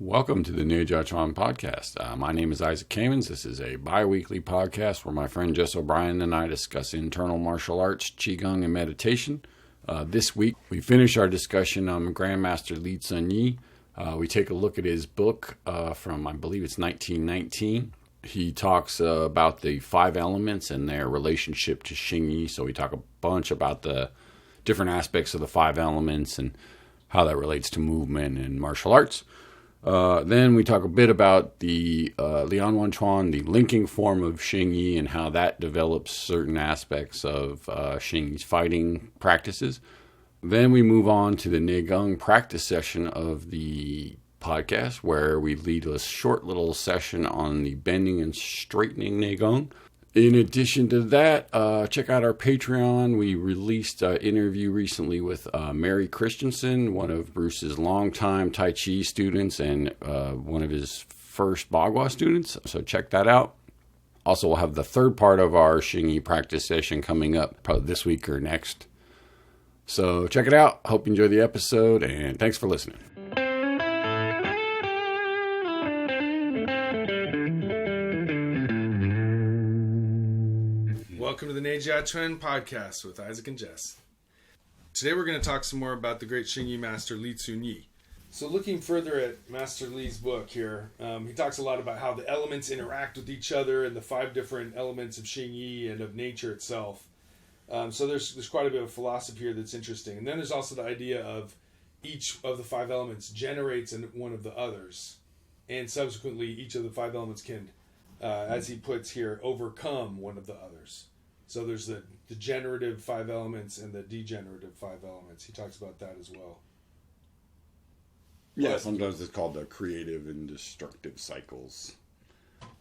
Welcome to the Neijiaquan podcast. My name is Isaac Kamens. This is a bi-weekly podcast where my friend Jess O'Brien and I discuss internal martial arts, Qigong, and meditation. This week, we finish our discussion on Grandmaster Li Cunyi. We take a look at his book from, I believe it's 1919. He talks about the five elements and their relationship to Xingyi. So we talk a bunch about the different aspects of the five elements and how that relates to movement and martial arts. Then we talk a bit about the Lianwanchuan, the linking form of Xingyi, and how that develops certain aspects of Xingyi's fighting practices. Then we move on to the neigong practice session of the podcast, where we lead a short little session on the bending and straightening neigong. In addition to that, check out our Patreon. We released an interview recently with Mary Christensen, one of Bruce's longtime Tai Chi students and one of his first Bagua students. So check that out. Also, we'll have the third part of our Xingyi practice session coming up probably this week or next. So check it out. Hope you enjoy the episode, and thanks for listening. Welcome to the Neijiaquan podcast with Isaac and Jess. Today we're going to talk some more about the great Xingyi Master Li Cunyi. So looking further at Master Li's book here, he talks a lot about how the elements interact with each other and the five different elements of Xingyi and of nature itself. So there's quite a bit of philosophy here that's interesting. And then there's also the idea of each of the five elements generates one of the others. And subsequently, each of the five elements can, as he puts here, overcome one of the others. So there's the generative five elements and the degenerative five elements. He talks about that as well. Yeah, sometimes it's called the creative and destructive cycles.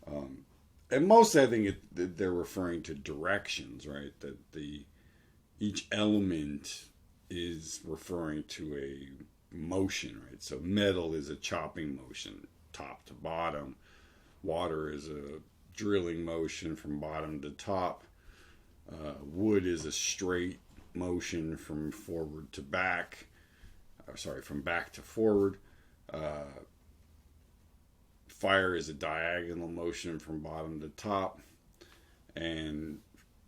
And mostly I think they're referring to directions, right? That each element is referring to a motion, right? So metal is a chopping motion, top to bottom. Water is a drilling motion from bottom to top. Wood is a straight motion from forward to back. From back to forward. Fire is a diagonal motion from bottom to top. And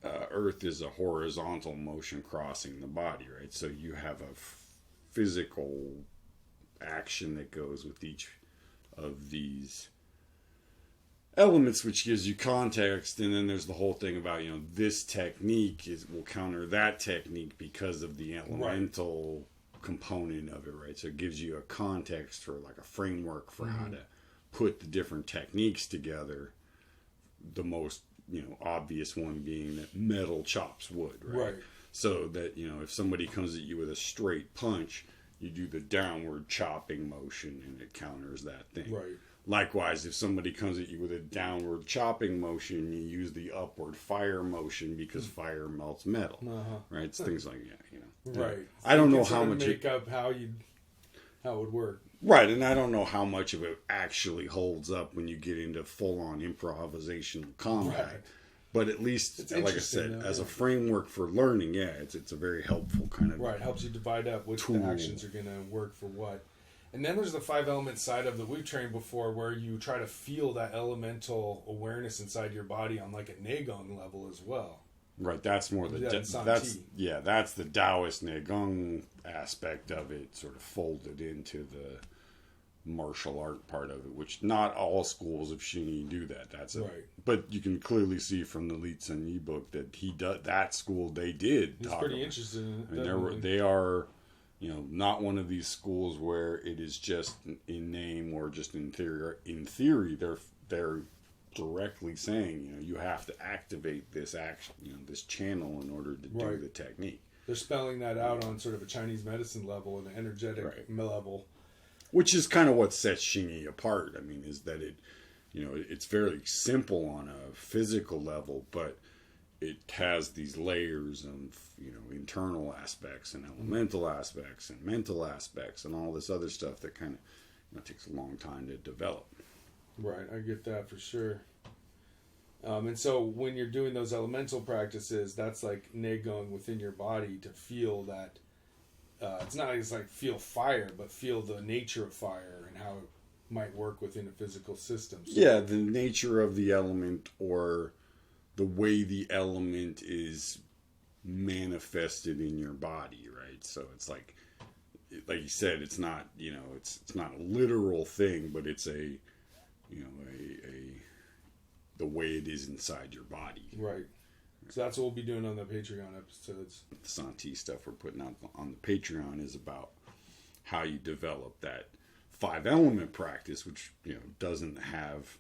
earth is a horizontal motion crossing the body, right? So you have a physical action that goes with each of these elements, which gives you context. And then there's the whole thing about, this technique will counter that technique because of the elemental component of it, right? So it gives you a context for like a framework for how to put the different techniques together. The most, obvious one being that metal chops wood, right? So that, if somebody comes at you with a straight punch, you do the downward chopping motion and it counters that thing. Right. Likewise, if somebody comes at you with a downward chopping motion, you use the upward fire motion because fire melts metal, right? It's things like that, Right. I don't know how much make up how it would work. Right, and I don't know how much of it actually holds up when you get into full-on improvisational combat. Right. But at least, like I said, as a framework for learning, it's a very helpful kind of helps you divide up which the actions are going to work for what. And then there's the five element side of that we've trained before, where you try to feel that elemental awareness inside your body on like a neigong level as well. Right, that's more that's the Taoist neigong aspect of it, sort of folded into the martial art part of it, which not all schools of Xingyi do that. But you can clearly see from the Li Cunyi book that he does that school. They did. He's pretty interested in it. I mean, they are. Not one of these schools where it is just in name or just in theory. In theory, they're directly saying, you have to activate this action, this channel in order to do the technique. They're spelling that out on sort of a Chinese medicine level and an energetic level. Which is kind of what sets Xingyi apart. I mean, is that it's very simple on a physical level, but it has these layers of, internal aspects and elemental aspects and mental aspects and all this other stuff that kind of takes a long time to develop. Right, I get that for sure. And so when you're doing those elemental practices, that's like neigong within your body to feel that. It's not just like feel fire, but feel the nature of fire and how might work within a physical system. So, yeah, the nature of the element or the way the element is manifested in your body, right? So it's like you said, it's not, it's not a literal thing, but it's a the way it is inside your body. Right. So that's what we'll be doing on the Patreon episodes. The Santi stuff we're putting out on the Patreon is about how you develop that 5 element practice, which doesn't have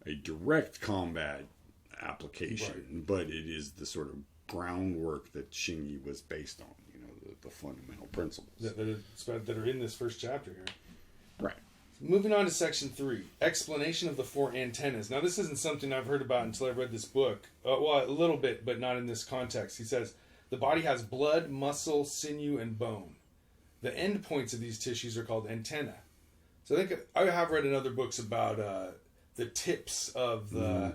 a direct combat application, right. but it is the sort of groundwork that Xingyi was based on. The fundamental principles that are in this first chapter here. Right. Moving on to section 3, explanation of the 4 antennas. Now, this isn't something I've heard about until I read this book. Well, a little bit, but not in this context. He says, the body has blood, muscle, sinew, and bone. The end points of these tissues are called antennae. So I think I have read in other books about the tips of the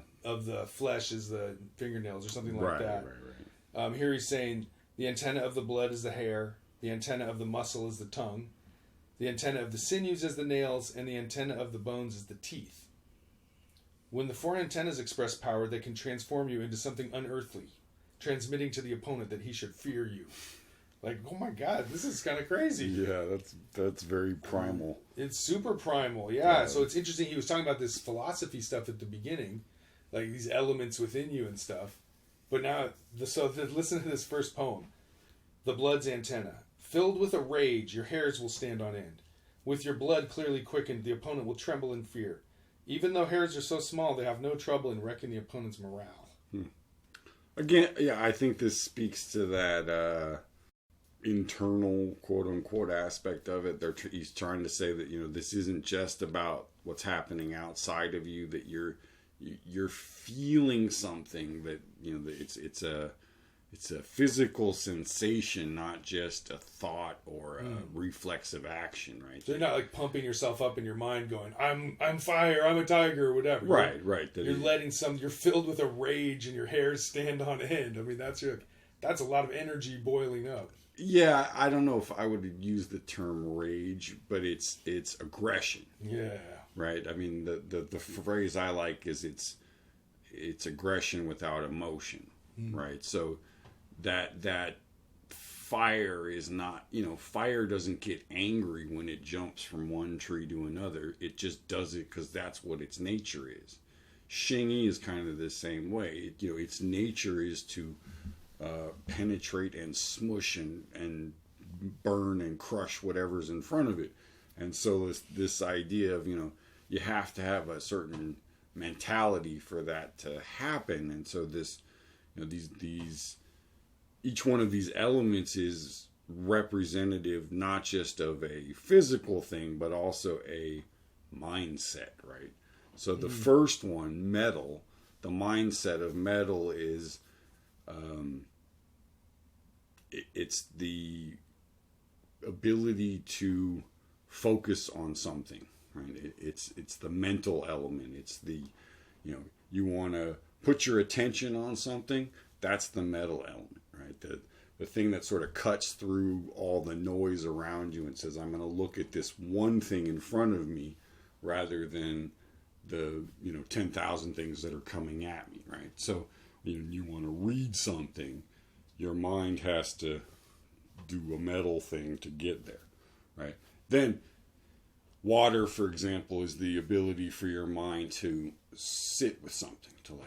flesh is the fingernails or something like that. Right. Here he's saying the antenna of the blood is the hair, the antenna of the muscle is the tongue, the antenna of the sinews is the nails, and the antenna of the bones is the teeth. When the 4 antennas express power, they can transform you into something unearthly, transmitting to the opponent that he should fear you. Like, oh my God, this is kind of crazy. Yeah, that's very primal. It's super primal, yeah. So it's interesting. He was talking about this philosophy stuff at the beginning, like these elements within you and stuff. But now, listen to this first poem. The blood's antenna. Filled with a rage, your hairs will stand on end. With your blood clearly quickened, the opponent will tremble in fear. Even though hairs are so small, they have no trouble in wrecking the opponent's morale. Again, yeah, I think this speaks to that internal, quote-unquote, aspect of it. He's trying to say that, this isn't just about what's happening outside of you, that you're feeling something, that that it's a physical sensation, not just a thought or a reflexive action, right? So you're not like pumping yourself up in your mind going, I'm fire, I'm a tiger, or whatever. Right. You're filled with a rage and your hairs stand on end. I mean, that's a lot of energy boiling up. Yeah, I don't know if I would use the term rage, but it's aggression. Yeah. Right? I mean, the phrase I like is it's aggression without emotion, right? So that fire is not, fire doesn't get angry when it jumps from one tree to another. It just does it because that's what its nature is. Xingyi is kind of the same way. Its nature is to penetrate and smush and burn and crush whatever's in front of it. And so this idea of, you have to have a certain mentality for that to happen. And so this, each one of these elements is representative not just of a physical thing, but also a mindset, right? So the first one, metal, the mindset of metal is, it's the ability to focus on something, right? It's the mental element. It's the, you want to put your attention on something. That's the metal element, right? The thing that sort of cuts through all the noise around you and says, I'm going to look at this one thing in front of me rather than the 10,000 things that are coming at me, right? So you want to read something, your mind has to do a metal thing to get there, right? Then water, for example, is the ability for your mind to sit with something, to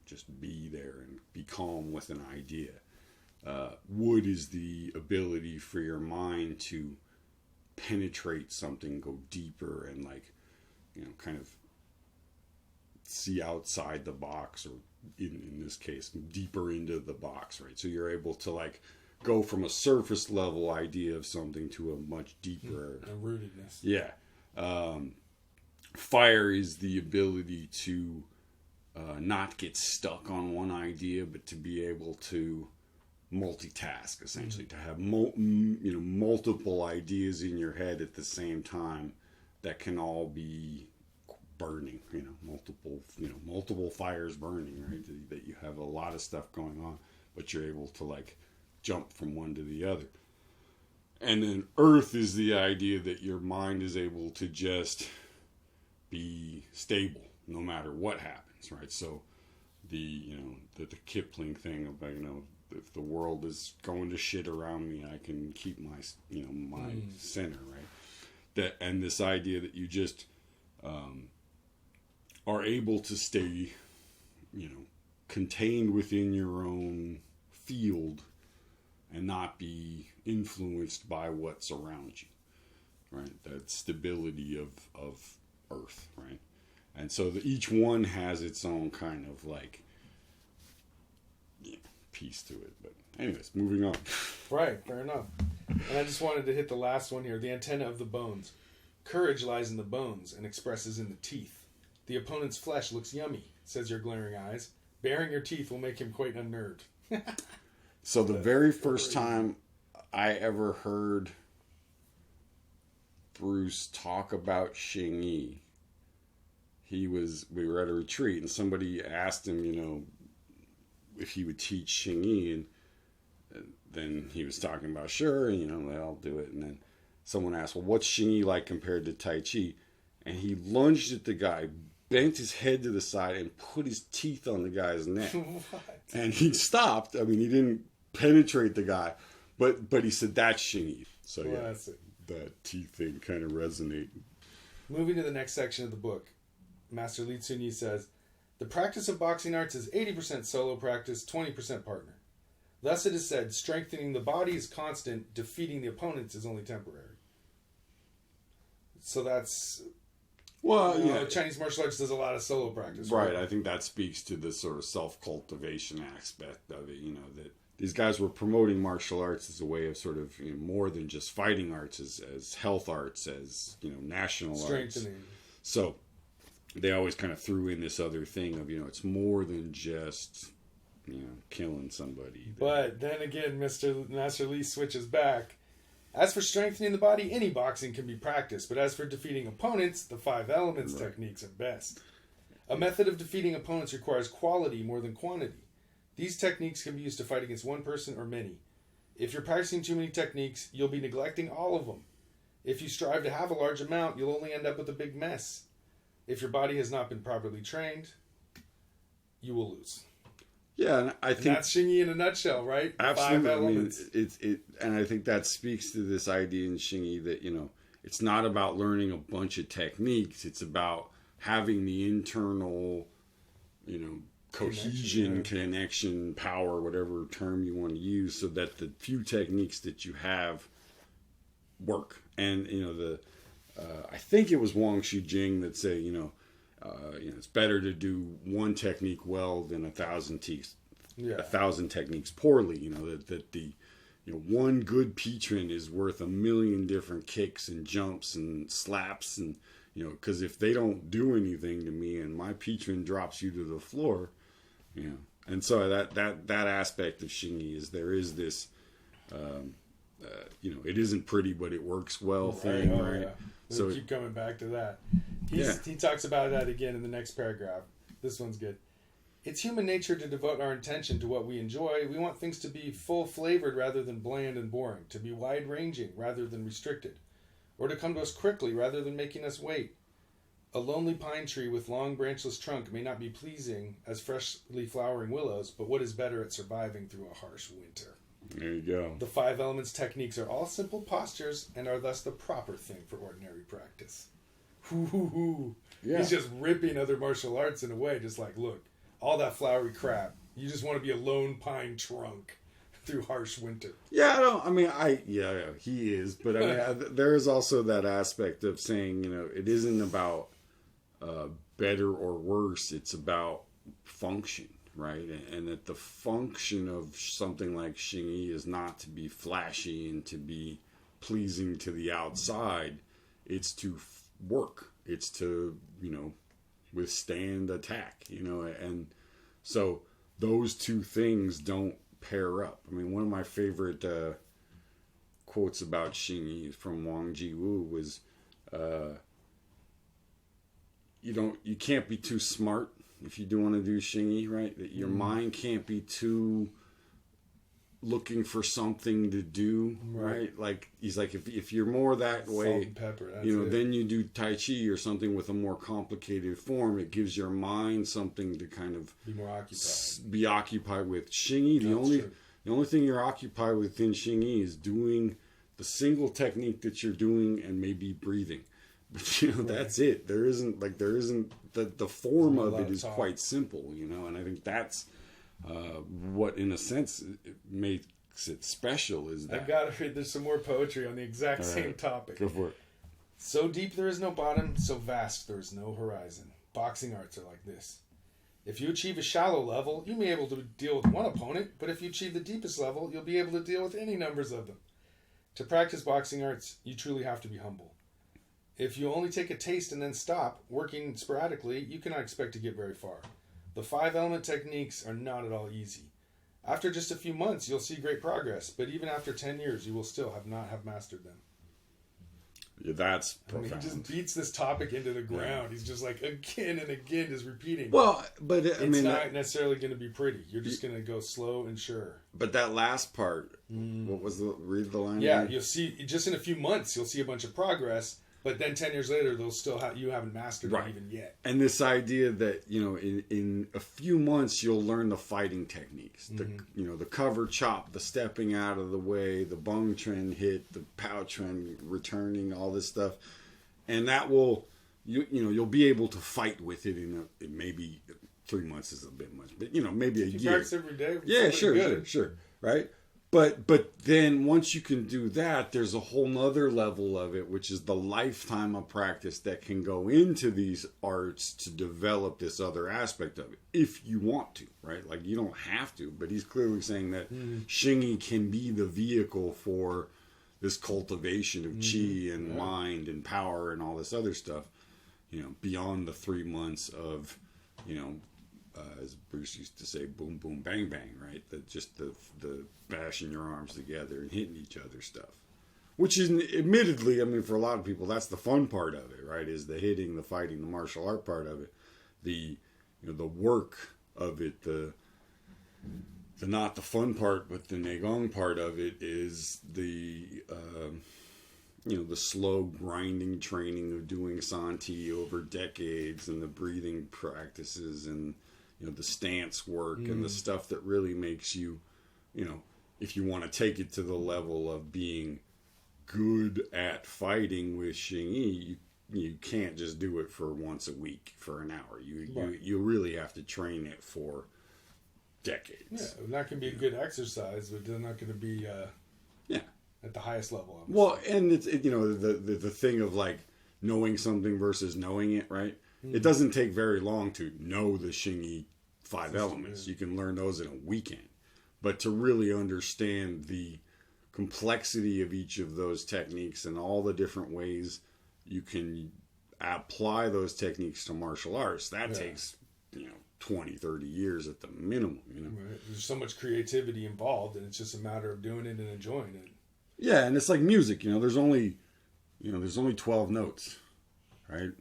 just be there and be calm with an idea. Wood is the ability for your mind to penetrate something, go deeper, and kind of see outside the box, or in this case, deeper into the box, right? So you're able to go from a surface level idea of something to a much deeper rootedness. Yeah. Fire is the ability to not get stuck on one idea, but to be able to multitask, essentially, to have multiple ideas in your head at the same time that can all be burning, multiple fires burning, right? That you have a lot of stuff going on, but you're able to jump from one to the other. And then earth is the idea that your mind is able to just be stable no matter what happens, right? So the Kipling thing of, if the world is going to shit around me, I can keep my center, right? And this idea that you just are able to stay, contained within your own field and not be influenced by what's around you, right? That stability of earth, right? And so each one has its own kind of piece to it. But anyways, moving on. Right, fair enough. And I just wanted to hit the last one here, the antenna of the bones. Courage lies in the bones and expresses in the teeth. The opponent's flesh looks yummy, says your glaring eyes. Baring your teeth will make him quite unnerved. So the very first time I ever heard Bruce talk about Xingyi, we were at a retreat and somebody asked him, if he would teach Xingyi, and then he was talking about, sure, I'll do it. And then someone asked, well, what's Xingyi like compared to Tai Chi? And he lunged at the guy, bent his head to the side, and put his teeth on the guy's neck. What? And he stopped. I mean, he didn't penetrate the guy, but he said, that's Xingyi. So Classic. That teeth thing kind of resonated. Moving to the next section of the book, Master Li Cunyi says, the practice of boxing arts is 80% solo practice, 20% partner. Thus it is said, strengthening the body is constant, defeating the opponents is only temporary. So that's... Chinese martial arts does a lot of solo practice. Right. I think that speaks to the sort of self-cultivation aspect of it, that these guys were promoting martial arts as a way of sort of more than just fighting arts, as health arts, as national strengthening arts. So they always kind of threw in this other thing of it's more than just killing somebody. But then again, Master Li switches back. As for strengthening the body, any boxing can be practiced, but as for defeating opponents, the 5 elements techniques are best. A method of defeating opponents requires quality more than quantity. These techniques can be used to fight against one person or many. If you're practicing too many techniques, you'll be neglecting all of them. If you strive to have a large amount, you'll only end up with a big mess. If your body has not been properly trained, you will lose. Yeah, and I think that's Xingyi in a nutshell, right? Absolutely. 5 elements. And I think that speaks to this idea in Xingyi that it's not about learning a bunch of techniques. It's about having the internal, cohesion, connection, power, whatever term you want to use, so that the few techniques that you have work. And I think it was Wang Shujing that said, it's better to do one technique well than 1,000 techniques poorly. That the one good patron is worth 1,000,000 different kicks and jumps and slaps, and because if they don't do anything to me and my patron drops you to the floor, and so that aspect of Xingyi is there is this. It isn't pretty, but it works well thing, right? Yeah. So keep coming back to that. He talks about that again in the next paragraph. This one's good. It's human nature to devote our attention to what we enjoy. We want things to be full-flavored rather than bland and boring, to be wide-ranging rather than restricted, or to come to us quickly rather than making us wait. A lonely pine tree with long branchless trunk may not be pleasing as freshly flowering willows, but what is better at surviving through a harsh winter? There you go. The 5 elements techniques are all simple postures and are thus the proper thing for ordinary practice. Yeah. He's just ripping other martial arts in a way, just like, look, all that flowery crap. You just want to be a lone pine trunk through harsh winter. Yeah, he is. But there is also that aspect of saying, it isn't about better or worse. It's about function. Right, and that the function of something like Xingyi is not to be flashy and to be pleasing to the outside. It's to work. It's to withstand attack. And so those two things don't pair up. I mean, one of my favorite quotes about Xingyi from Wang Jiwu was, you can't be too smart if you do want to do Xingyi, right? That your mind can't be too looking for something to do, right? Like he's like, if you're more that way, salt and pepper, then you do Tai Chi or something with a more complicated form. It gives your mind something to kind of be occupied with. Xingyi, the only thing you're occupied with in Xingyi is doing the single technique that you're doing and maybe breathing. But that's it. There isn't the form of it is quite simple, and I think that's what, in a sense, it makes it special is that. I've got to read. There's some more poetry on the exact same topic. Go for it. So deep there is no bottom, so vast there is no horizon. Boxing arts are like this. If you achieve a shallow level, you may be able to deal with one opponent, but if you achieve the deepest level, you'll be able to deal with any numbers of them. To practice boxing arts, you truly have to be humble. If you only take a taste and then stop, working sporadically, you cannot expect to get very far. The 5 element techniques are not at all easy. After just a few months, you'll see great progress, but even after 10 years, you will still not have mastered them. Yeah, that's profound. He just beats this topic into the ground. He's just like, again and again, just repeating. Well, but it's not necessarily going to be pretty. You're just going to go slow and sure. But that last part, what was read the line? Yeah, you'll see, just in a few months, you'll see a bunch of progress. But then 10 years later, they'll still you haven't mastered it even yet. And this idea that, in a few months, you'll learn the fighting techniques. The cover chop, the stepping out of the way, the bung trend hit, the pow trend returning, all this stuff. And that will, you'll be able to fight with it maybe 3 months is a bit much. But, maybe a year. You practice every day. Yeah, sure. Right? But then once you can do that, there's a whole nother level of it, which is the lifetime of practice that can go into these arts to develop this other aspect of it, if you want to, right? Like, you don't have to, but he's clearly saying that Xingyi can be the vehicle for this cultivation of qi and mind and power and all this other stuff, beyond the 3 months of, as Bruce used to say, boom, boom, bang, bang, right? Just the bashing your arms together and hitting each other stuff. Which is, admittedly, for a lot of people, that's the fun part of it, right? Is the hitting, the fighting, the martial art part of it. The work of it, the not the fun part, but the neigong part of it is the slow grinding training of doing Santi over decades, and the breathing practices, and the stance work, and the stuff that really makes you, if you want to take it to the level of being good at fighting with Xingyi, you can't just do it for once a week for an hour. You really have to train it for decades. Yeah, that can be a good exercise, but they're not going to be at the highest level. Well, and it's the thing of like knowing something versus knowing it, right? It doesn't take very long to know the Xingyi 5 elements. You can learn those in a weekend. But to really understand the complexity of each of those techniques and all the different ways you can apply those techniques to martial arts, that takes 20, 30 years at the minimum. Right. There's so much creativity involved, and it's just a matter of doing it and enjoying it. Yeah, and it's like music. There's only 12 notes, right?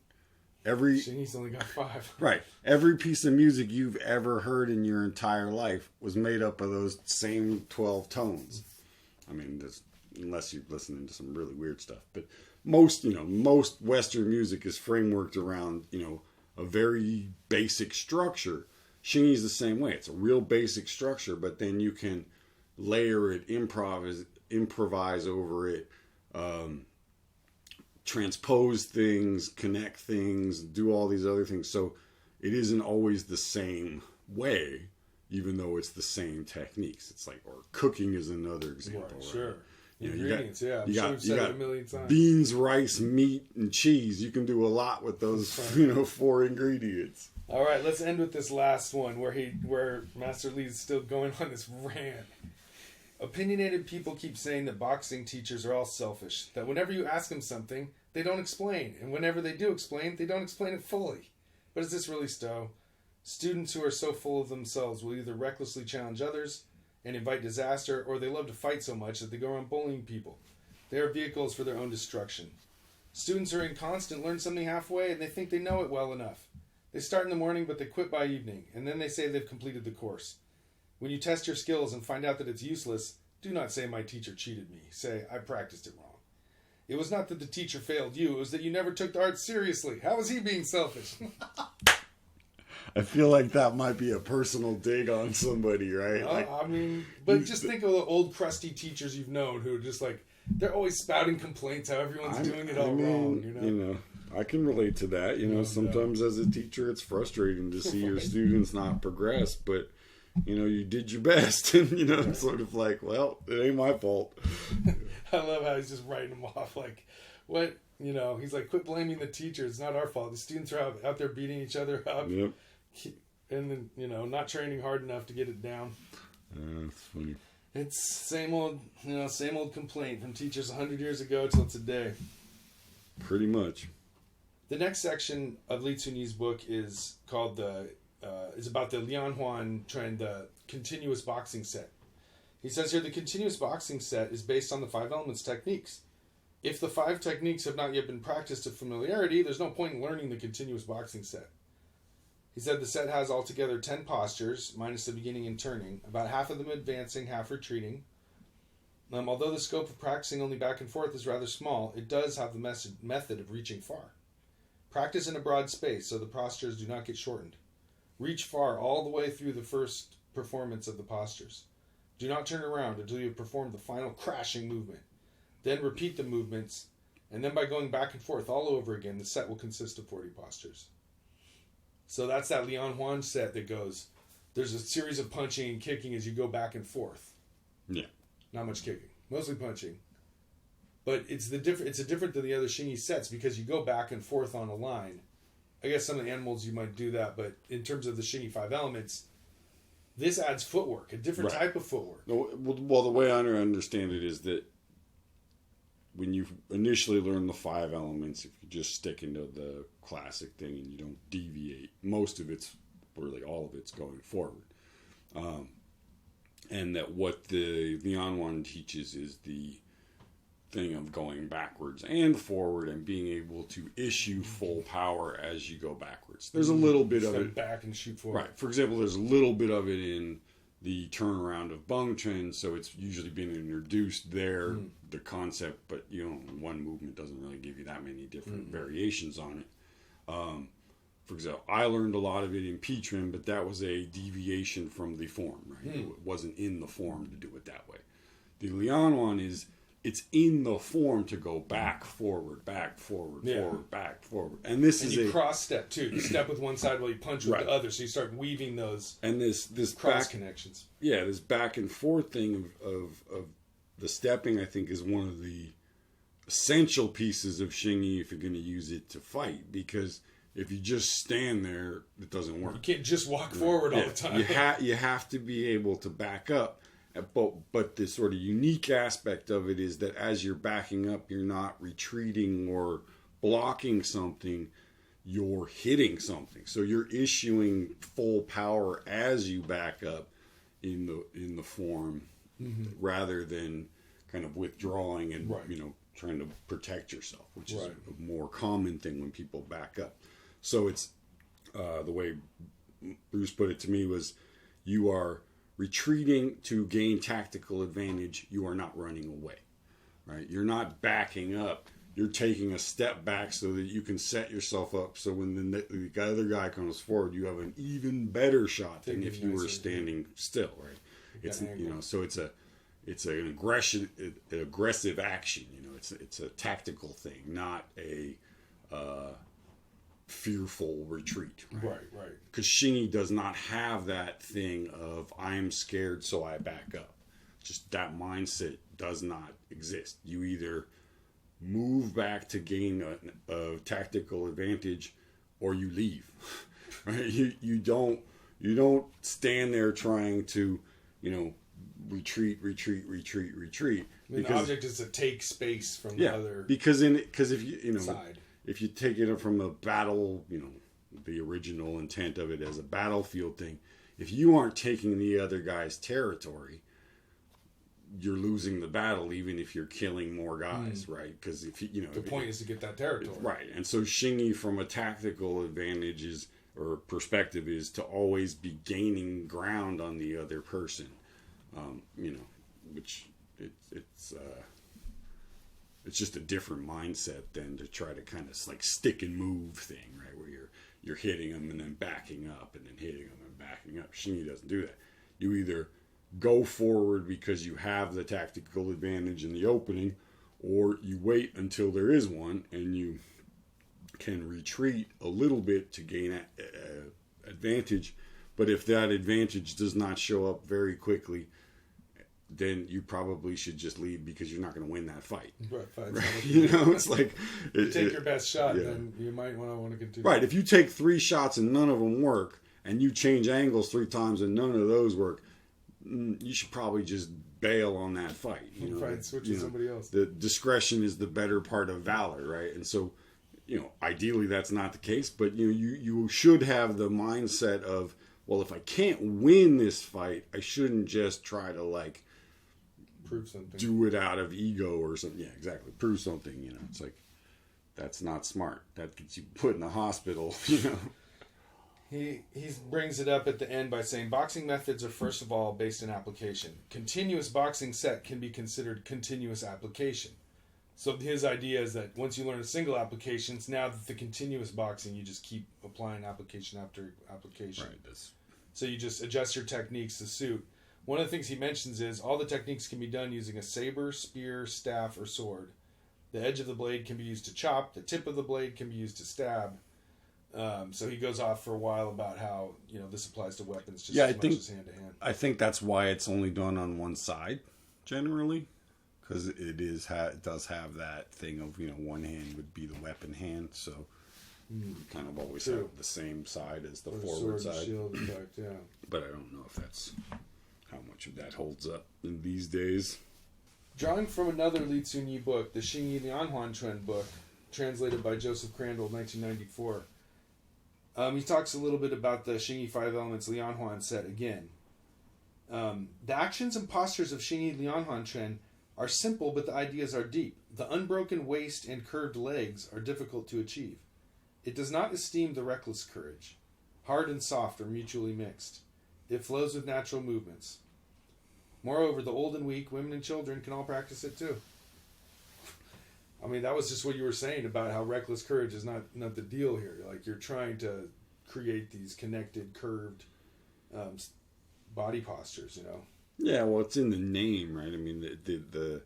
Xingyi's only got 5. Right. Every piece of music you've ever heard in your entire life was made up of those same 12 tones. Unless you're listening to some really weird stuff. But most Western music is frameworked around, a very basic structure. Xingyi's the same way. It's a real basic structure, but then you can layer it, improvise over it, transpose things, connect things, do all these other things. So it isn't always the same way, even though it's the same techniques. It's like, or cooking is another example. Right, sure. Right? Ingredients, I'm sure we've said it a million times. Beans, rice, meat, and cheese. You can do a lot with those, 4 ingredients. All right, let's end with this last one where Master Li's still going on this rant. Opinionated people keep saying that boxing teachers are all selfish, that whenever you ask them something, they don't explain, and whenever they do explain, they don't explain it fully. But is this really so? Students who are so full of themselves will either recklessly challenge others and invite disaster, or they love to fight so much that they go around bullying people. They are vehicles for their own destruction. Students who are inconstant learn something halfway, and they think they know it well enough. They start in the morning, but they quit by evening, and then they say they've completed the course. When you test your skills and find out that it's useless, do not say my teacher cheated me. Say, I practiced it wrong. It was not that the teacher failed you, it was that you never took the art seriously. How was he being selfish? I feel like that might be a personal dig on somebody, right? But just think of the old crusty teachers you've known who are just like, they're always spouting complaints how everyone's doing it all wrong. You know, I can relate to that. You know, sometimes as a teacher, it's frustrating to see your students not progress, but you know, you did your best, and you know, it's sort of like, well, it ain't my fault. I love how he's just writing them off like, what? You know, he's like, quit blaming the teacher. It's not our fault. The students are out there beating each other up. Yep. And then, you know, not training hard enough to get it down. That's funny. It's same old complaint from teachers 100 years ago till today. Pretty much. The next section of Li Cunyi's book is called is about the Lianhuan trend, the continuous boxing set. He says here the continuous boxing set is based on the 5 elements techniques. If the 5 techniques have not yet been practiced to familiarity, there's no point in learning the continuous boxing set. He said the set has altogether 10 postures, minus the beginning and turning, about half of them advancing, half retreating. Although the scope of practicing only back and forth is rather small, it does have the method of reaching far. Practice in a broad space so the postures do not get shortened. Reach far all the way through the first performance of the postures. Do not turn around until you have performed the final crashing movement. Then repeat the movements, and then by going back and forth all over again, the set will consist of 40 postures. So that's that Lianhuan set that goes, there's a series of punching and kicking as you go back and forth. Yeah. Not much kicking. Mostly punching. But it's different than the other Xingyi sets because you go back and forth on a line. I guess some of the animals you might do that, but in terms of the Xingyi 5 elements, this adds footwork, a different type of footwork. Well, the way I understand it is that when you initially learn the 5 elements, if you just stick into the classic thing and you don't deviate, most of it's, really all of it's going forward. And that what the Lianhuan teaches is the thing of going backwards and forward and being able to issue full power as you go backwards. There's a little bit of it. Back and shoot forward. Right. For example, there's a little bit of it in the turnaround of Bung Chen, so it's usually been introduced there, the concept, but you know, one movement doesn't really give you that many different variations on it. For example, I learned a lot of it in P-Trim, but that was a deviation from the form, right? It wasn't in the form to do it that way. The Lianhuan is, it's in the form to go back, forward, forward, back, forward. And this is you cross step too. You step with one side while you punch with the other, so you start weaving those and this cross connections. Yeah, this back and forth thing of the stepping, I think, is one of the essential pieces of Xingyi if you're going to use it to fight, because if you just stand there, it doesn't work. You can't just walk forward all the time. You have to be able to back up. But the sort of unique aspect of it is that as you're backing up, you're not retreating or blocking something, you're hitting something. So you're issuing full power as you back up in the form, rather than kind of withdrawing and trying to protect yourself, which is a more common thing when people back up. So it's the way Bruce put it to me was, you are retreating to gain tactical advantage. You are not running away, right? You're not backing up. You're taking a step back so that you can set yourself up so when the other guy comes forward, you have an even better shot than if you were standing still, right? It's so it's an aggressive action. It's a tactical thing, not a fearful retreat. Right. Because Xingyi does not have that thing of I'm scared so I back up. Just that mindset does not exist. You either move back to gain a tactical advantage, or you leave. Right? You don't stand there trying to retreat. The object is to take space from the other. Because if you side. If you take it from a battle, the original intent of it as a battlefield thing, if you aren't taking the other guy's territory, you're losing the battle, even if you're killing more guys, right? Because if the point is to get that territory, right? And so Xingyi, from a tactical advantage, is or perspective is to always be gaining ground on the other person. Which it's just a different mindset than to try to kind of like stick and move thing, right? Where you're hitting them and then backing up and then hitting them and backing up. Xingyi doesn't do that. You either go forward because you have the tactical advantage in the opening, or you wait until there is one and you can retreat a little bit to gain advantage. But if that advantage does not show up very quickly, then you probably should just leave because you're not going to win that fight. Right? It's like take your best shot, then you might want to continue. Right. If you take 3 shots and none of them work, and you change angles 3 times and none of those work, you should probably just bail on that fight. Switch to somebody else. The discretion is the better part of valor, right? And so, ideally that's not the case, but you should have the mindset of, well, if I can't win this fight, I shouldn't just try to prove something. Do it out of ego or something. Yeah, exactly. Prove something. It's like, that's not smart. That gets you put in the hospital. He brings it up at the end by saying, boxing methods are first of all based in application. Continuous boxing set can be considered continuous application. So his idea is that once you learn a single application, it's now that the continuous boxing, you just keep applying application after application. Right. So you just adjust your techniques to suit. One of the things he mentions is all the techniques can be done using a saber, spear, staff, or sword. The edge of the blade can be used to chop. The tip of the blade can be used to stab. So he goes off for a while about how this applies to weapons just as much as hand to hand. I think that's why it's only done on one side generally, because it does have that thing of one hand would be the weapon hand, so you kind of always have the same side as the forward side. Shield effect, yeah. But I don't know if that's how much of that holds up in these days. Drawing from another Li Cunyi book, the Xingyi Lianhuan book, translated by Joseph Crandall, 1994. He talks a little bit about the Xingyi Five Elements Lianhuan set again. The actions and postures of Xingyi Lianhuan are simple, but the ideas are deep. The unbroken waist and curved legs are difficult to achieve. It does not esteem the reckless courage. Hard and soft are mutually mixed. It flows with natural movements. Moreover, the old and weak, women and children can all practice it too. I mean, that was just what you were saying about how reckless courage is not the deal here. Like, you're trying to create these connected, curved body postures, Yeah, well, it's in the name, right? I mean, the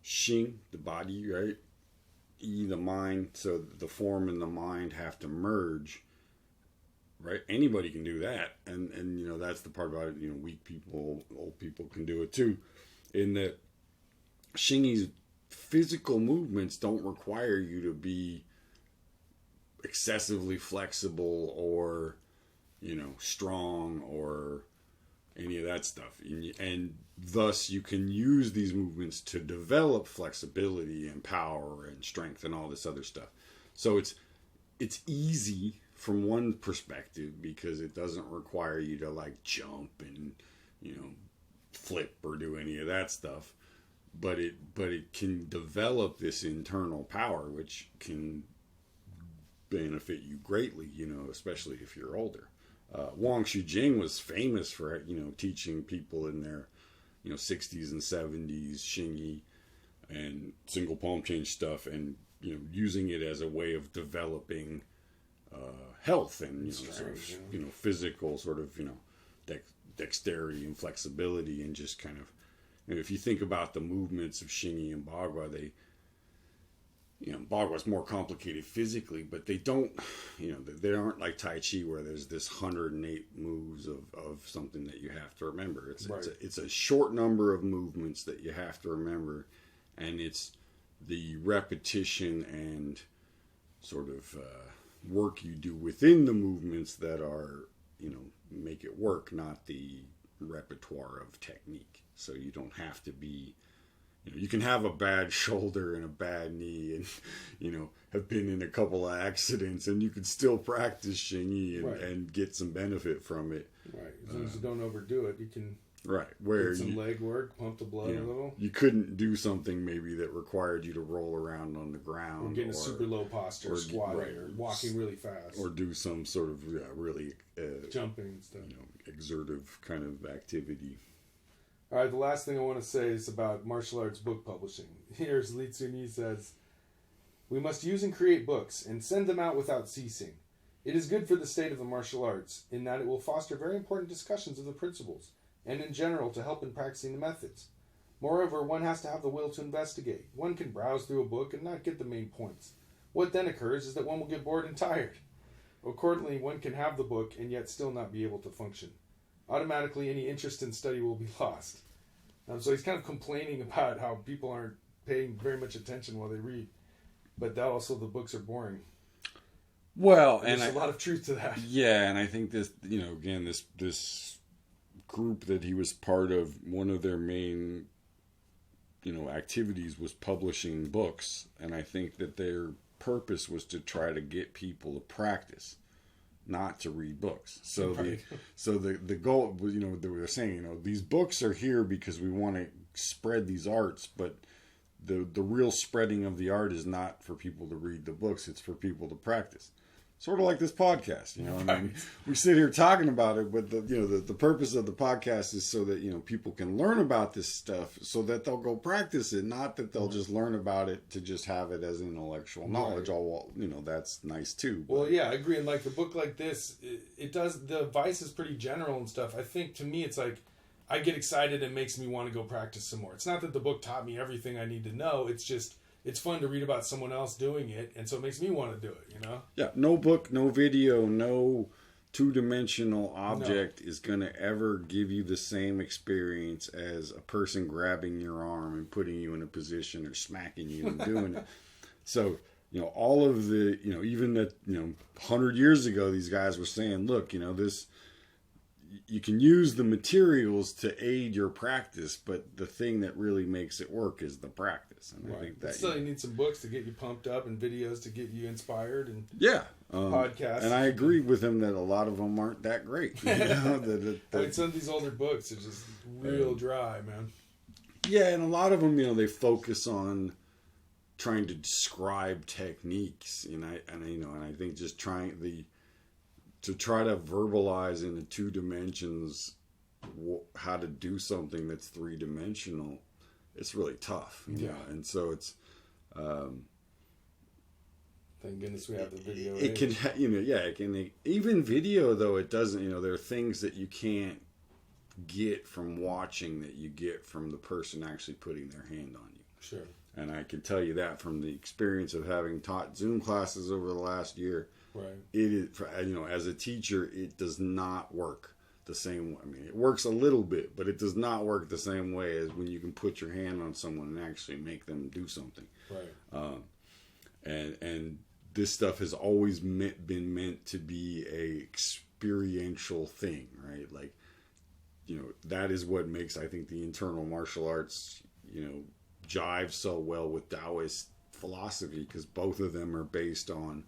Xing, the body, right? Yi, the mind. So the form and the mind have to merge, right? Anybody can do that. And that's the part about it. Weak people, old people can do it too. In that Xingyi's physical movements don't require you to be excessively flexible or strong or any of that stuff, and thus you can use these movements to develop flexibility and power and strength and all this other stuff. So it's easy from one perspective because it doesn't require you to jump and flip or do any of that stuff. But it can develop this internal power, which can benefit you greatly, especially if you're older. Wang Shujing was famous for, teaching people in their, 60s and 70s Xingyi and single palm change stuff, and using it as a way of developing health and physical sort of dexterity and flexibility, and just kind of. If you think about the movements of Xingyi and Bagua, Bagua's more complicated physically, but they don't, they aren't like Tai Chi where there's this 108 moves of something that you have to remember. It's a short number of movements that you have to remember, and it's the repetition and sort of work you do within the movements that are, make it work, not the repertoire of technique. So you don't have to be, you can have a bad shoulder and a bad knee and, have been in a couple of accidents, and you can still practice Xingyi and get some benefit from it. Right. As long as you don't overdo it, you can. Right. Where did some leg work, pump the blood a little. You couldn't do something maybe that required you to roll around on the ground. Or getting a super low posture, or squatting, or walking really fast. Or do some sort of really... jumping and stuff. Exertive kind of activity. All right, the last thing I want to say is about martial arts book publishing. Here's Li Cunyi says, "We must use and create books and send them out without ceasing. It is good for the state of the martial arts in that it will foster very important discussions of the principles and in general to help in practicing the methods. Moreover, one has to have the will to investigate. One can browse through a book and not get the main points. What then occurs is that one will get bored and tired. Accordingly, one can have the book and yet still not be able to function. Automatically, any interest in study will be lost." So he's kind of complaining about how people aren't paying very much attention while they read, but that also the books are boring. Well, There's a lot of truth to that. Yeah, and I think this, again, this group that he was part of, one of their main, activities was publishing books, and I think that their purpose was to try to get people to practice, not to read books. So the goal was, they were saying, these books are here because we want to spread these arts, but the real spreading of the art is not for people to read the books, it's for people to practice. Sort of like this podcast, I mean, we sit here talking about it, but the purpose of the podcast is so that, people can learn about this stuff so that they'll go practice it, not that they'll just learn about it to just have it as intellectual knowledge. All, that's nice too. But. Well, yeah, I agree. And like the book like this, it does, the advice is pretty general and stuff. I think to me, it's like, I get excited and makes me want to go practice some more. It's not that the book taught me everything I need to know. It's just, it's fun to read about someone else doing it, and so it makes me want to do it, Yeah, no book, no video, no two-dimensional object is going to ever give you the same experience as a person grabbing your arm and putting you in a position or smacking you and doing it. So, all of the, even that, 100 years ago, these guys were saying, look, this... You can use the materials to aid your practice, but the thing that really makes it work is the practice. And I think that still, you need some books to get you pumped up and videos to get you inspired and podcasts. And I agree with him that a lot of them aren't that great. Some of these older books are just real dry, man. Yeah, and a lot of them, they focus on trying to describe techniques, and I think just to try to verbalize in the 2 dimensions how to do something that's 3-dimensional, it's really tough. And so it's thank goodness we have the video. It can, it can. Even video though, it doesn't. There are things that you can't get from watching that you get from the person actually putting their hand on you. Sure. And I can tell you that from the experience of having taught Zoom classes over the last year. Right. It is, as a teacher, it does not work the same way. I mean, it works a little bit, but it does not work the same way as when you can put your hand on someone and actually make them do something. Right. And this stuff has always been meant to be a experiential thing, right? Like, that is what makes, I think, the internal martial arts, jive so well with Taoist philosophy, because both of them are based on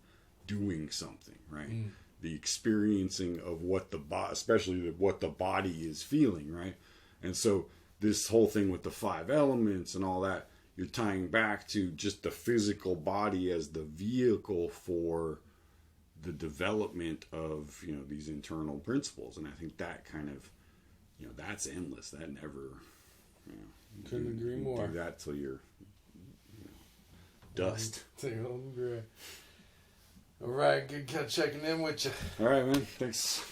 doing something, right? The experiencing of what especially what the body is feeling, right? And so this whole thing with the 5 elements and all that, you're tying back to just the physical body as the vehicle for the development of, these internal principles. And I think that kind of, that's endless. That never, couldn't agree more. Do that till you're dust. Till you're old and gray. All right, good checking in with you. All right, man. Thanks.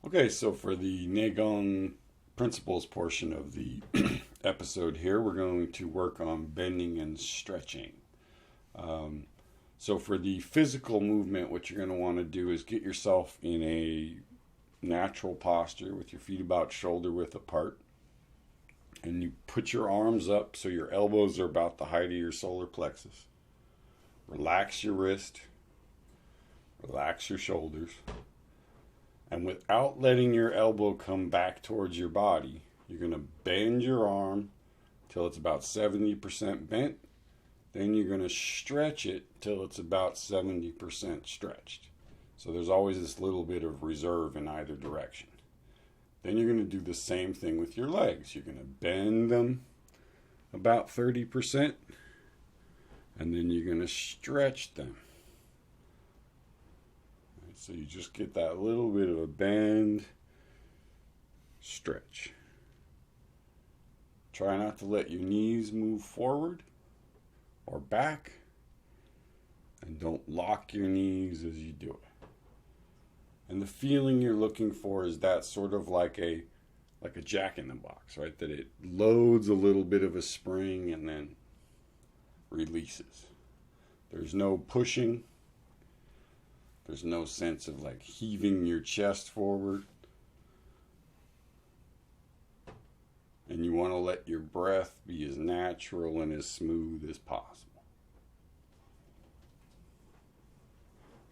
Okay, so for the neigong principles portion of the episode here, we're going to work on bending and stretching. So for the physical movement, what you're going to want to do is get yourself in a natural posture with your feet about shoulder width apart. And you put your arms up so your elbows are about the height of your solar plexus. Relax your wrist, relax your shoulders, and without letting your elbow come back towards your body, you're going to bend your arm till it's about 70% bent. Then you're going to stretch it till it's about 70% stretched. So there's always this little bit of reserve in either direction. Then you're going to do the same thing with your legs. You're going to bend them about 30%, and then you're going to stretch them. So you just get that little bit of a bend, stretch. Try not to let your knees move forward or back, and don't lock your knees as you do it. And the feeling you're looking for is that sort of like a jack in the box, right? That it loads a little bit of a spring and then releases. There's no pushing. There's no sense of like heaving your chest forward. And you want to let your breath be as natural and as smooth as possible.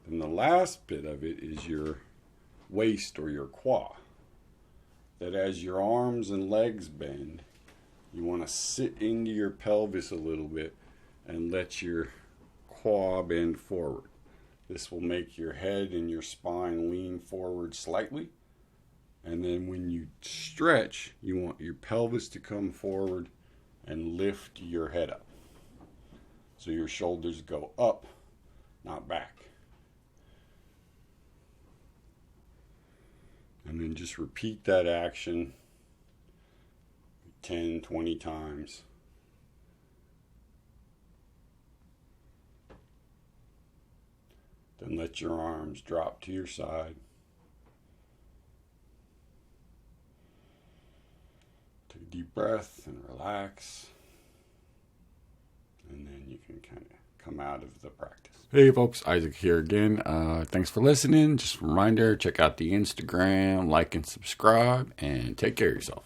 Then the last bit of it is your waist or your quad. That as your arms and legs bend, you want to sit into your pelvis a little bit and let your quad bend forward. This will make your head and your spine lean forward slightly. And then when you stretch, you want your pelvis to come forward and lift your head up. So your shoulders go up, not back. And then just repeat that action 10, 20 times. Then let your arms drop to your side. Take a deep breath and relax. And then you can kind of come out of the practice. Hey folks, Isaac here again. Thanks for listening. Just a reminder, check out the Instagram, like and subscribe, and take care of yourself.